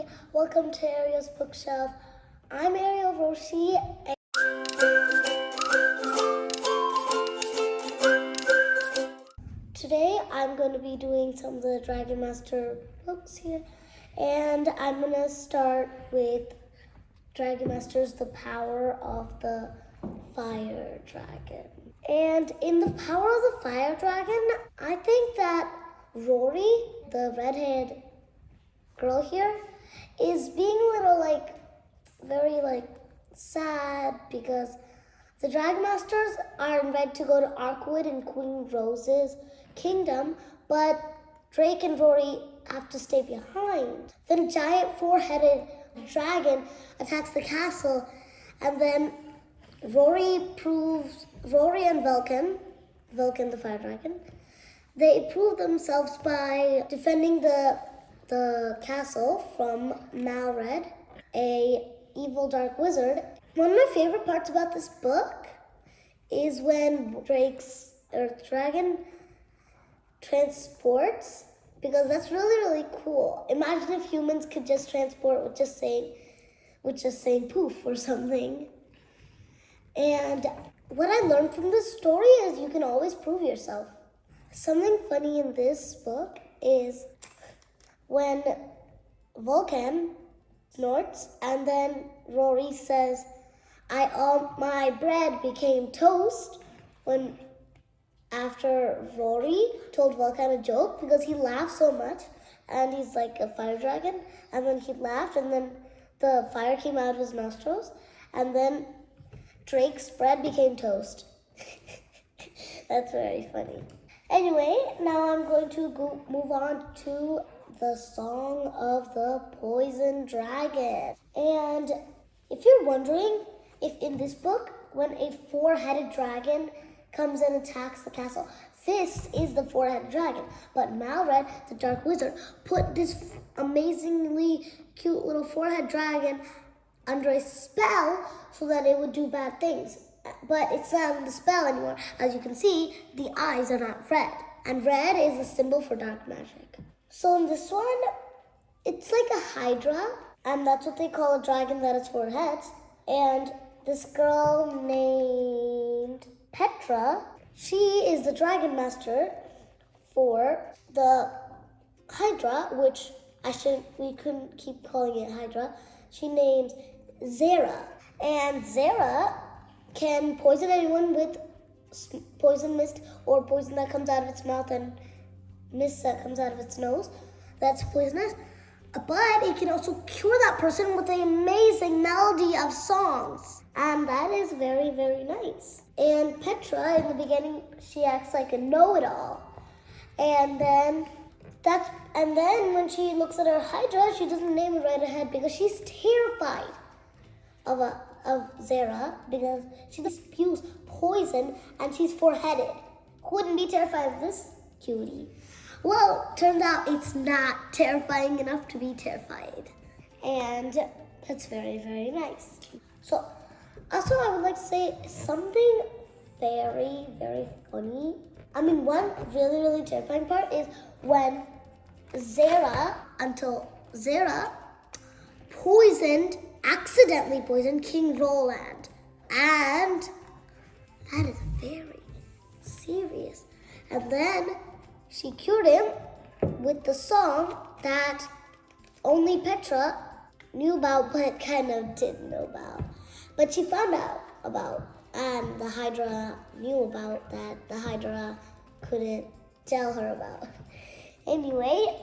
everybody. Welcome to Ariel's Bookshelf. I'm Ariel Roshi. Today I'm going to be doing some of the Dragon Master books here. And I'm going to start with Dragon Master's The Power of the Fire Dragon. And in The Power of the Fire Dragon, I think that Rory, the red-haired girl here, is being a little very sad because the Dragon Masters are invited to go to Arkwood in Queen Rose's kingdom, but Drake and Rory have to stay behind. Then a giant four-headed dragon attacks the castle, and then Rory and Vulcan the fire dragon, they prove themselves by defending the castle from Malred, a evil dark wizard. One of my favorite parts about this book is when Drake's Earth Dragon transports, because that's really, really cool. Imagine if humans could just transport with just saying poof or something. And what I learned from this story is you can always prove yourself. Something funny in this book is when Vulcan snorts and then Rory says, my bread became toast, when after Rory told Vulcan a joke because he laughed so much and he's like a fire dragon, and then he laughed and then the fire came out of his nostrils and then Drake's bread became toast. That's very funny. Anyway, now I'm going to move on to the Song of the Poison Dragon. And if you're wondering if in this book, when a four-headed dragon comes and attacks the castle, this is the four-headed dragon. But Malred, the dark wizard, put this amazingly cute little four-headed dragon under a spell so that it would do bad things. But it's not in the spell anymore. As you can see, the eyes are not red. And red is a symbol for dark magic. So in this one, it's like a hydra. And that's what they call a dragon that has four heads. And this girl named Petra, she is the dragon master for the hydra, which we couldn't keep calling it hydra. She names Zera. And Zera can poison anyone with poison mist or poison that comes out of its mouth and mist that comes out of its nose. That's poisonous. But it can also cure that person with an amazing melody of songs. And that is very, very nice. And Petra, in the beginning, she acts like a know-it-all. And then when she looks at her hydra, she doesn't name it right ahead because she's terrified of Zera because she spews poison and she's four-headed. Who wouldn't be terrified of this cutie? Well, turned out it's not terrifying enough to be terrified. And that's very, very nice. So, also I would like to say something very, very funny. One really, really terrifying part is when Zera accidentally poisoned King Roland. And that is very serious. And then she cured him with the song that only Petra knew about, but kind of didn't know about. But she found out about, and the Hydra knew about that the Hydra couldn't tell her about. Anyway,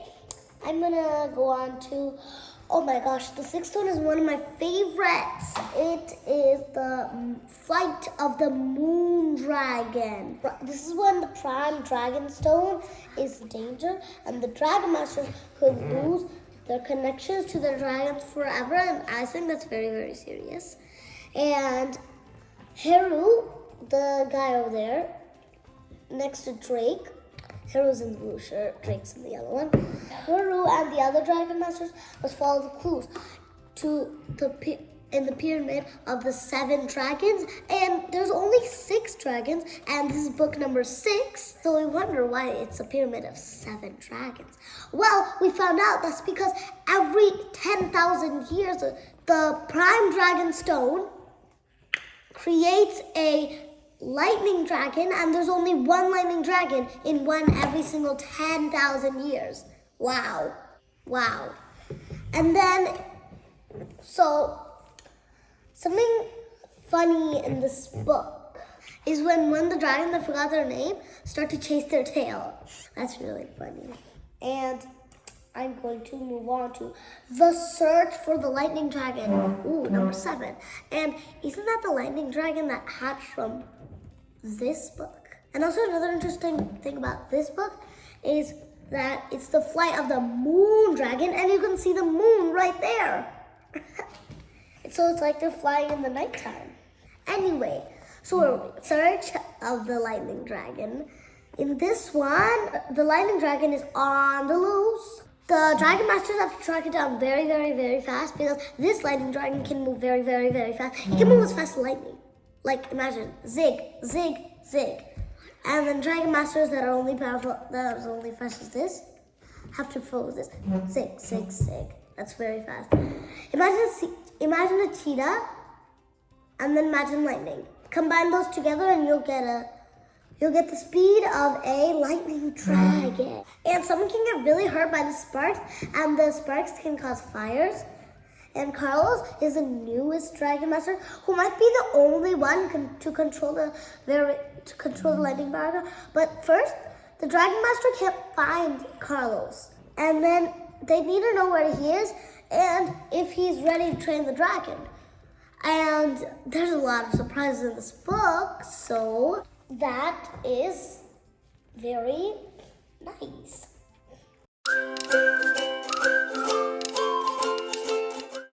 I'm gonna go on to, oh my gosh, the sixth one is one of my favorites. It is the Flight of the Moon Dragon. This is when the Prime Dragon Stone is in danger, and the Dragon Masters could lose their connections to their dragons forever, and I think that's very, very serious. And Heru, the guy over there, next to Drake, Heru's in the blue shirt, Drake's in the yellow one. Heru and the other Dragon Masters must follow the clues to in the pyramid of the 7 dragons, and there's only 6 dragons, and this is book number 6, so we wonder why it's a pyramid of 7 dragons. Well, we found out that's because every 10,000 years, the prime dragon stone creates a lightning dragon, and there's only one lightning dragon in every single 10,000 years. Wow. And then, so something funny in this book is when the dragons, I forgot their name, start to chase their tail. That's really funny. And I'm going to move on to the search for the lightning dragon. Ooh, number 7. And isn't that the lightning dragon that hatched from this book? And also another interesting thing about this book is that it's the flight of the moon dragon, and you can see the moon right there. So it's like they're flying in the nighttime. Anyway, so search of the lightning dragon. In this one, the lightning dragon is on the loose. The dragon masters have to track it down very, very, very fast because this lightning dragon can move very, very, very fast. He can move as fast as lightning. Like, imagine, zig, zig, zig. And then dragon masters that are only powerful, that are only fast as this, have to follow this. Zig, zig, zig. That's very fast. Imagine a cheetah, and then imagine lightning. Combine those together, and you'll get the speed of a lightning dragon. And someone can get really hurt by the sparks, and the sparks can cause fires. And Carlos is the newest dragon master, who might be the only one to control the lightning dragon. But first, the dragon master can't find Carlos, and then they need to know where he is and if he's ready to train the dragon. And there's a lot of surprises in this book, so that is very nice.